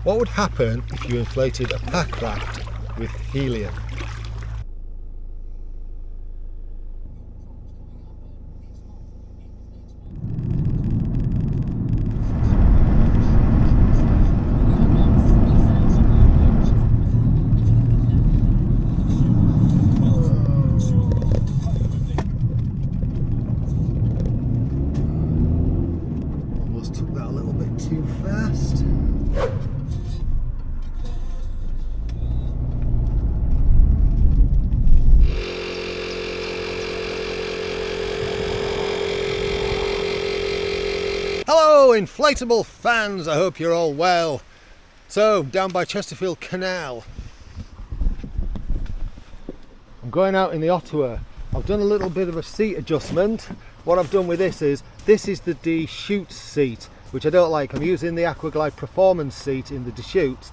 What would happen if you inflated a packraft with helium? Almost took that a little bit too fast. Hello inflatable fans, I hope you're all well. So, down by Chesterfield Canal. I'm going out in the Ottawa. I've done a little bit of a seat adjustment. What I've done with this is the Deschutes seat, which I don't like. I'm using the Aquaglide Performance seat in the Deschutes,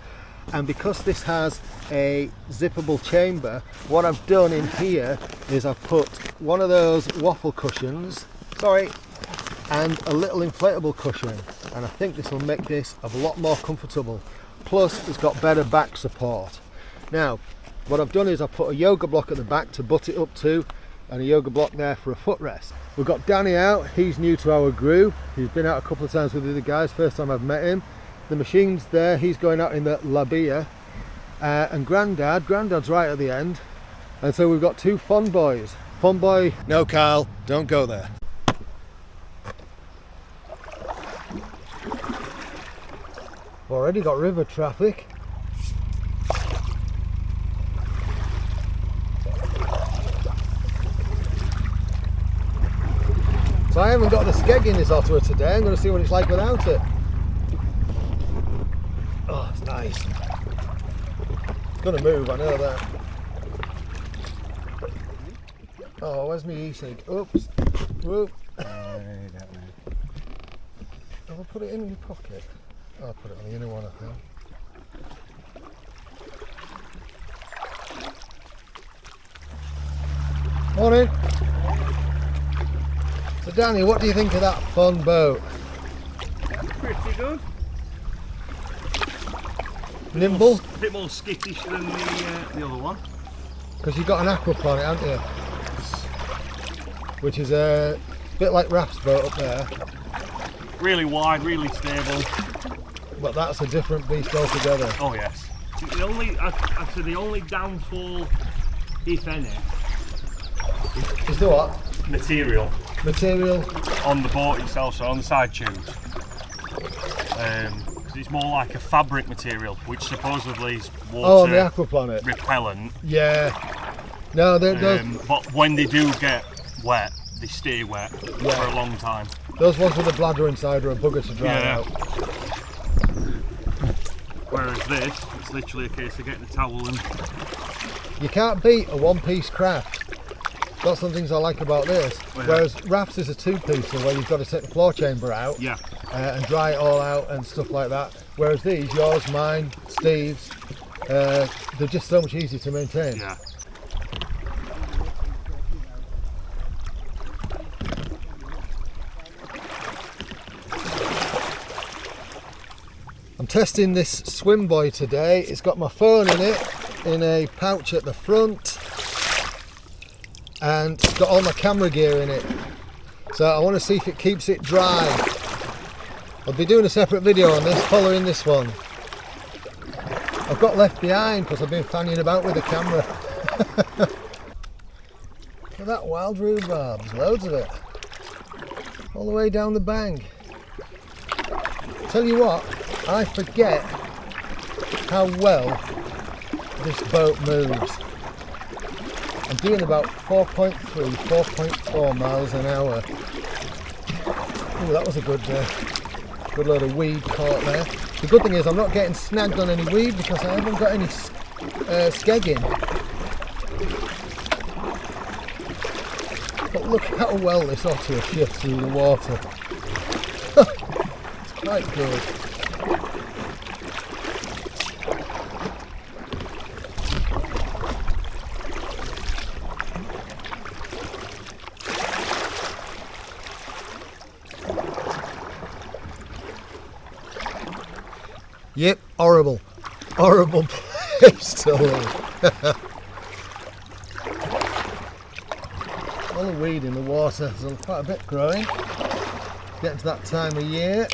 and because this has a zippable chamber, what I've done in here is I've put one of those waffle cushions, and a little inflatable cushion, and I think this will make this a lot more comfortable. Plus it's got better back support. Now what I've done is I've put a yoga block at the back to butt it up to, and a yoga block there for a footrest. We've got Danny out, he's new to our group. He's been out a couple of times with the other guys, first time I've met him. The machine's there, he's going out in the Labia, and Grandad's right at the end, and so we've got two fun boys. Fun boy, no Carl, don't go there. Already got river traffic. So I haven't got the skeg in this Ottawa today. I'm going to see what it's like without it. Oh, it's nice. It's going to move, I know that. Oh, where's my e-cig? Oops. Whoop. Have I put it in your pocket? I'll put it on the inner one, I think. Morning. So Danny, what do you think of that fun boat? Pretty good. Nimble? A bit more skittish than the other one. Because you've got an aquaplanet, haven't you? Which is a bit like Raph's boat up there. Really wide, really stable. But that's a different beast altogether. Oh yes. The only downfall, if any, is the what? Material On the boat itself, so on the side tubes. Because it's more like a fabric material, which supposedly is water on the aquaplanet repellent. Yeah. No, but when they do get wet, they stay wet for a long time. Those ones with the bladder inside are a bugger to dry out. Whereas this, it's literally a case of getting a towel and... You can't beat a one-piece craft. That's some things I like about this. Whereas Raph's is a two-piecer where you've got to take the floor chamber out and dry it all out and stuff like that. Whereas these, yours, mine, Steve's, they're just so much easier to maintain. Yeah. I'm testing this swim buoy today. It's got my phone in it, in a pouch at the front, and it's got all my camera gear in it. So I want to see if it keeps it dry. I'll be doing a separate video on this, following this one. I've got left behind because I've been fanning about with the camera. Look at that wild rhubarb, there's loads of it. All the way down the bank. Tell you what, I forget how well this boat moves. I'm doing about 4.3, 4.4 miles an hour. Oh, that was a good load of weed caught there. The good thing is I'm not getting snagged on any weed because I haven't got any skegging. But look how well this otter shifts through the water. It's quite good. Yep, horrible. Horrible place to live. All the weed in the water, there's quite a bit growing. Getting to that time of year.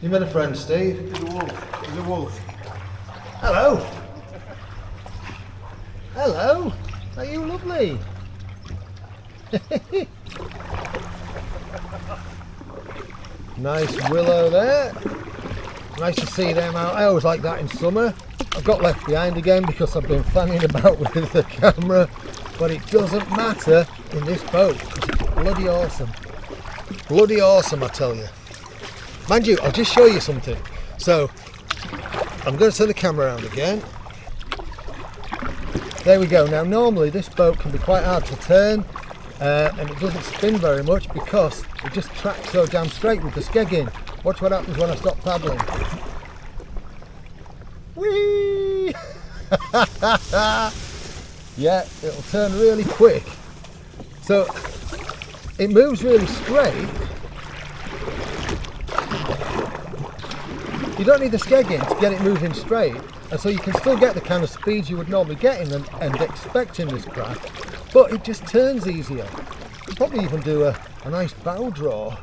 You met a friend, Steve? There's a wolf. There's a wolf. Hello. Hello. Are you lovely? Nice willow there. Nice to see them out. I always like that in summer. I've got left behind again because I've been fanning about with the camera, but it doesn't matter in this boat because it's bloody awesome. Bloody awesome, I tell you. Mind you, I'll just show you something. So, I'm going to turn the camera around again. There we go. Now, normally this boat can be quite hard to turn and it doesn't spin very much because it just tracks so damn straight with the skegging. Watch what happens when I stop paddling. Whee! Yeah, it'll turn really quick. So, it moves really straight. You don't need the skegging to get it moving straight, and so you can still get the kind of speeds you would normally get in and expect in this craft, but it just turns easier. You probably even do a nice bow draw.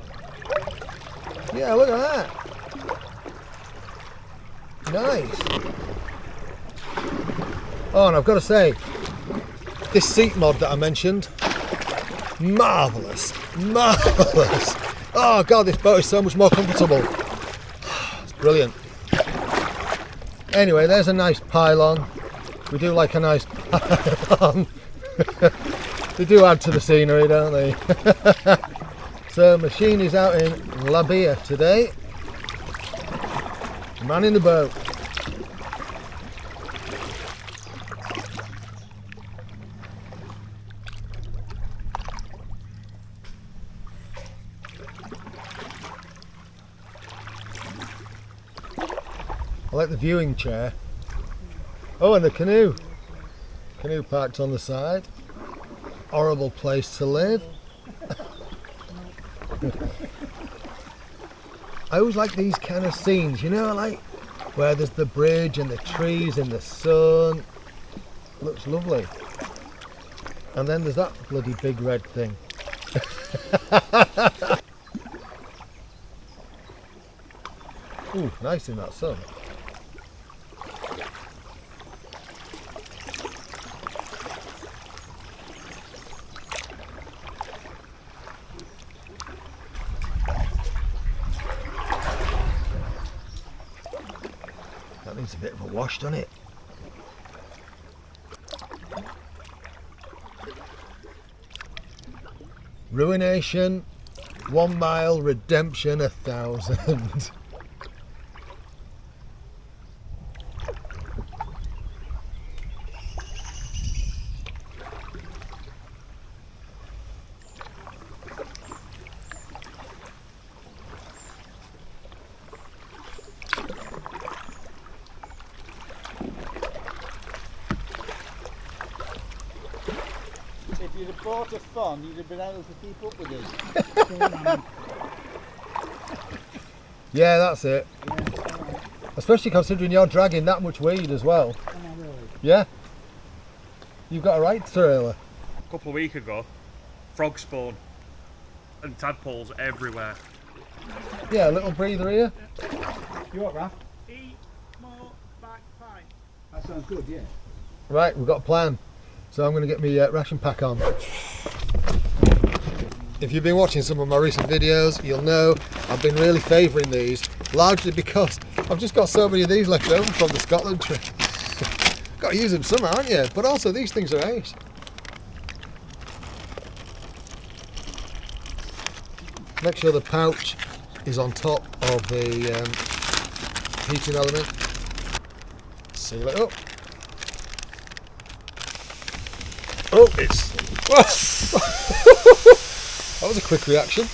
Yeah, look at that. Nice. Oh, and I've got to say, this seat mod that I mentioned, marvellous, marvellous. Oh God, this boat is so much more comfortable. Brilliant. Anyway, there's a nice pylon. We do like a nice pylon. They do add to the scenery, don't they? So, machine is out in La Bia today. Man in the boat. I like the viewing chair. Oh, and the canoe. Canoe parked on the side. Horrible place to live. I always like these kind of scenes, you know, like where there's the bridge and the trees in the sun. Looks lovely. And then there's that bloody big red thing. Ooh, nice in that sun. That needs a bit of a wash, doesn't it? Ruination, 1 mile, redemption 1,000. If you'd have bought a fun, you'd have been able to keep up with us. Yeah, that's it. Especially considering you're dragging that much weed as well. Yeah? You've got a right trailer. A couple of weeks ago, frog spawn and tadpoles everywhere. Yeah, a little breather here. You what, Raph? Eat more back pie. That sounds good, yeah. Right, we've got a plan. So I'm going to get my ration pack on. If you've been watching some of my recent videos, you'll know I've been really favouring these, largely because I've just got so many of these left over from the Scotland trip. Got to use them somehow, haven't you? But also these things are ace. Make sure the pouch is on top of the heating element. Seal it up. Oh, it's... That was a quick reaction.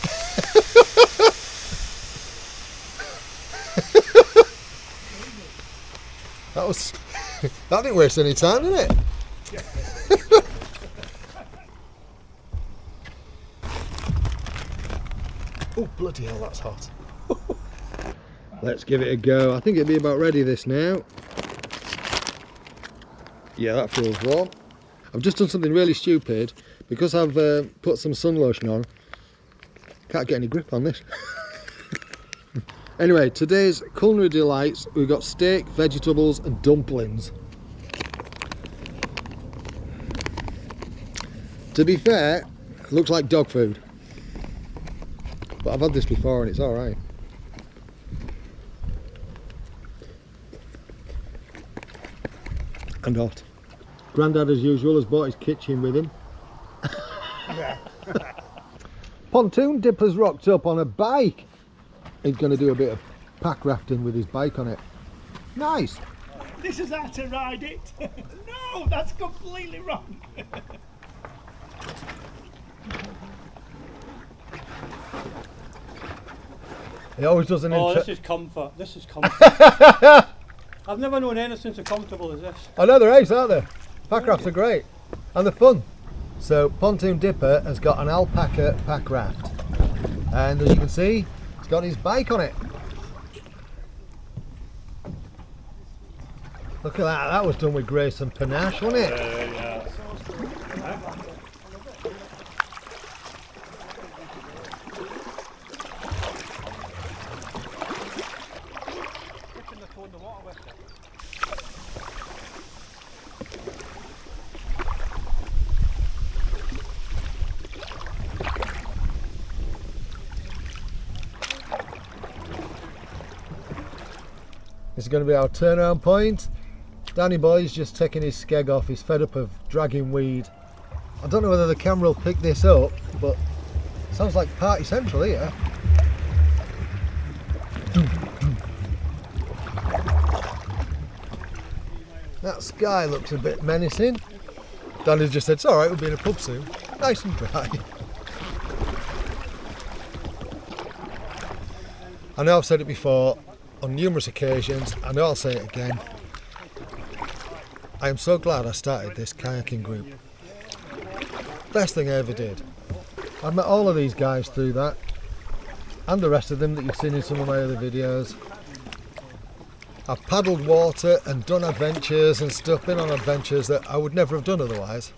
That was that didn't waste any time, did it? Oh bloody hell, that's hot. Let's give it a go. I think it'll be about ready this now. Yeah, that feels warm. I've just done something really stupid because I've put some sun lotion on. Can't get any grip on this. Anyway, today's culinary delights, we've got steak, vegetables and dumplings. To be fair, it looks like dog food. But I've had this before and it's alright. And hot. Grandad, as usual, has brought his kitchen with him. Pontoon Dipper's rocked up on a bike. He's going to do a bit of pack rafting with his bike on it. Nice. This is how to ride it. No, that's completely wrong. He always does an Oh, this is comfort. This is comfort. I've never known anything so comfortable as this. I know, they're ace, aren't they? Pack rafts are great. And they're fun. So Pontoon Dipper has got an alpaca pack raft. And as you can see, he's got his bike on it. Look at that, that was done with grace and panache, wasn't it? Yeah. This is going to be our turnaround point. Danny boy's just taking his skeg off, he's fed up of dragging weed. I don't know whether the camera will pick this up, but it sounds like party central here. That sky looks a bit menacing. Danny's just said, it's alright, we'll be in a pub soon. Nice and dry. I know I've said it before on numerous occasions, I know I'll say it again. I am so glad I started this kayaking group. Best thing I ever did. I met all of these guys through that, and the rest of them that you've seen in some of my other videos. I've paddled water and done adventures and stuff, been on adventures that I would never have done otherwise.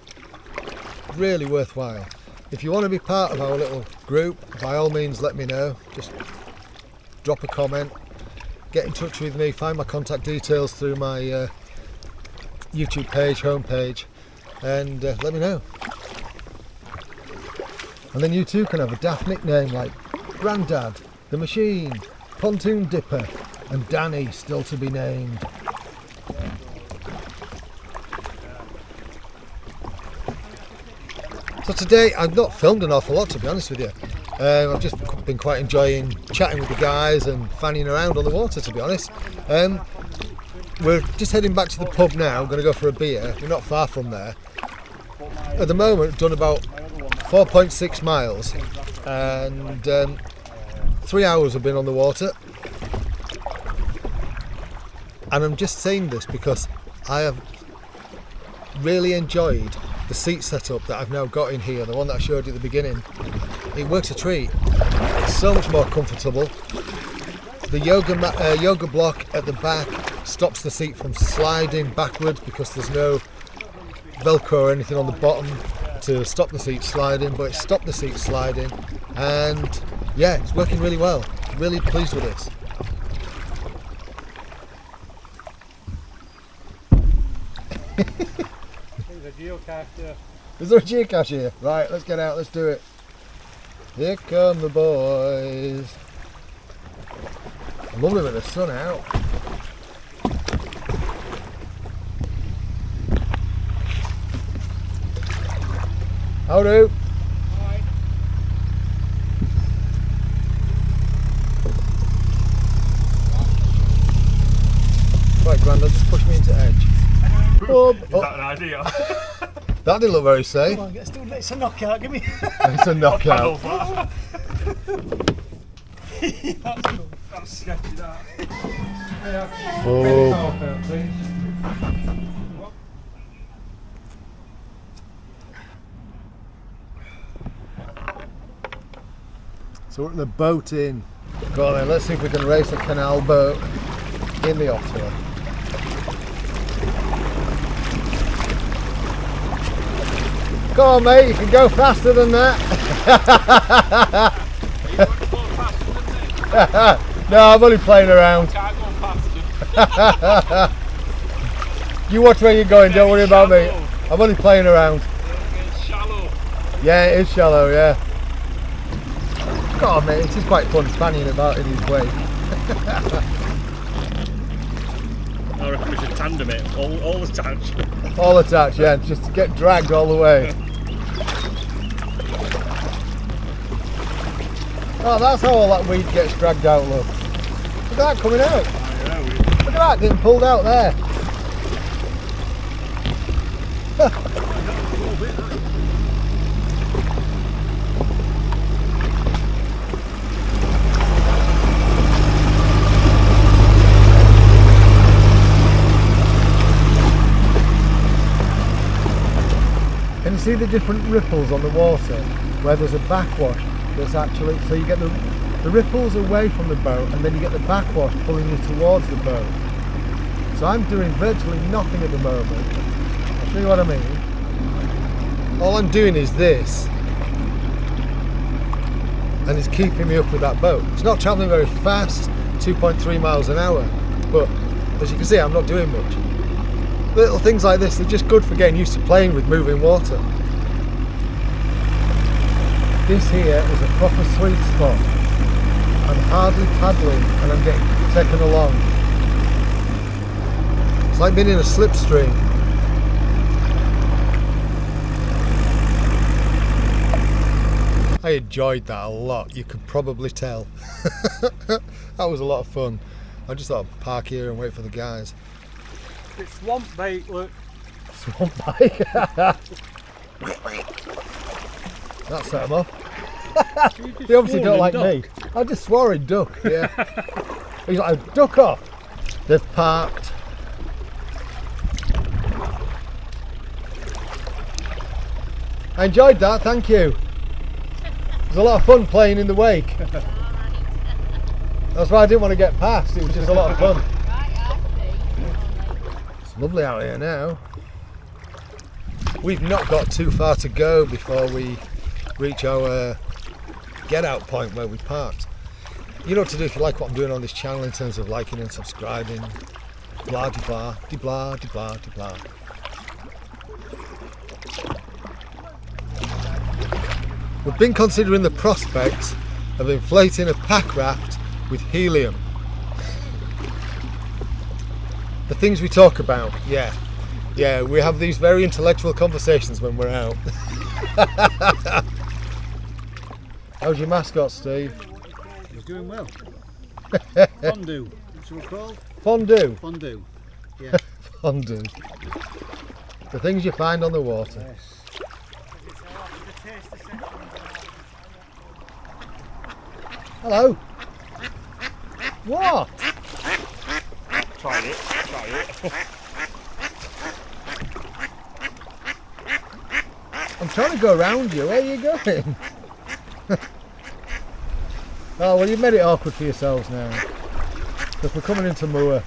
Really worthwhile. If you want to be part of our little group, by all means let me know. Just drop a comment, get in touch with me, find my contact details through my YouTube page, homepage, and let me know. And then you too can have a daft nickname like Grandad, The Machine, Pontoon Dipper, and Danny, still to be named. So today I've not filmed an awful lot, to be honest with you. I've just been quite enjoying chatting with the guys and fanning around on the water, to be honest. We're just heading back to the pub now, going to go for a beer. We're not far from there. At the moment, I've done about 4.6 miles and 3 hours I've been on the water. And I'm just saying this because I have really enjoyed the seat setup that I've now got in here, the one that I showed you at the beginning. It works a treat. It's so much more comfortable. The yoga block at the back stops the seat from sliding backwards because there's no Velcro or anything on the bottom to stop the seat sliding, but it stopped the seat sliding, and yeah, it's working really well. Really pleased with this. There's a geocache there. Is there a geocache here? Right, let's get out, let's do it. Here come the boys. Lovely with the sun out. Howdy. Alright. Right, Grandad, just push me into edge. Oh, Is that an idea? that didn't look very safe. Come on, it's a knockout, give me. It's a knockout. Paddle that. That's sketchy, that. Oh. So we're at the boat in. Go on then, let's see if we can race a canal boat in the Ottawa. Go on mate, you can go faster than that. No, I'm only playing around. Can't go faster. You watch where you're going, don't worry about me. I'm only playing around. It's shallow. Yeah, it is shallow, yeah. Go on mate, it is quite fun fanning about in his wake. I reckon we should tandem it, all attached. All attached, yeah, just get dragged all the way. Oh, that's how all that weed gets dragged out, look. Look at that coming out. Look at that getting pulled out there. Can you see the different ripples on the water where there's a backwash that's actually, so you get the ripples away from the boat and then you get the backwash pulling you towards the boat. So I'm doing virtually nothing at the moment. I'll show you what I mean. All I'm doing is this and it's keeping me up with that boat. It's not travelling very fast, 2.3 miles an hour, but as you can see I'm not doing much. Little things like this are just good for getting used to playing with moving water. This here is a proper sweet spot. I'm hardly paddling and I'm getting taken along. It's like being in a slipstream. I enjoyed that a lot, you could probably tell. That was a lot of fun. I just thought I'd park here and wait for the guys. It's swamp bait, look. Swamp bike. That set them off. They obviously don't like me. I just swore he'd duck, yeah. He's like, duck off. They've parked. I enjoyed that, thank you. It was a lot of fun playing in the wake. That's why I didn't want to get past, it was just a lot of fun. It's lovely out here now. We've not got too far to go before we reach our get out point where we parked. You know what to do if you like what I'm doing on this channel in terms of liking and subscribing. Blah de blah, de blah, de blah, de blah. We've been considering the prospects of inflating a pack raft with helium. The things we talk about, yeah, we have these very intellectual conversations when we're out. How's your mascot, Steve? He's doing well. Fondue. What's it called? Fondue. Fondue. Yeah. Fondue. The things you find on the water. Yes. Hello. What? Try it. I'm trying to go around you. Where are you going? Oh, well, you've made it awkward for yourselves now. Because we're coming into moor.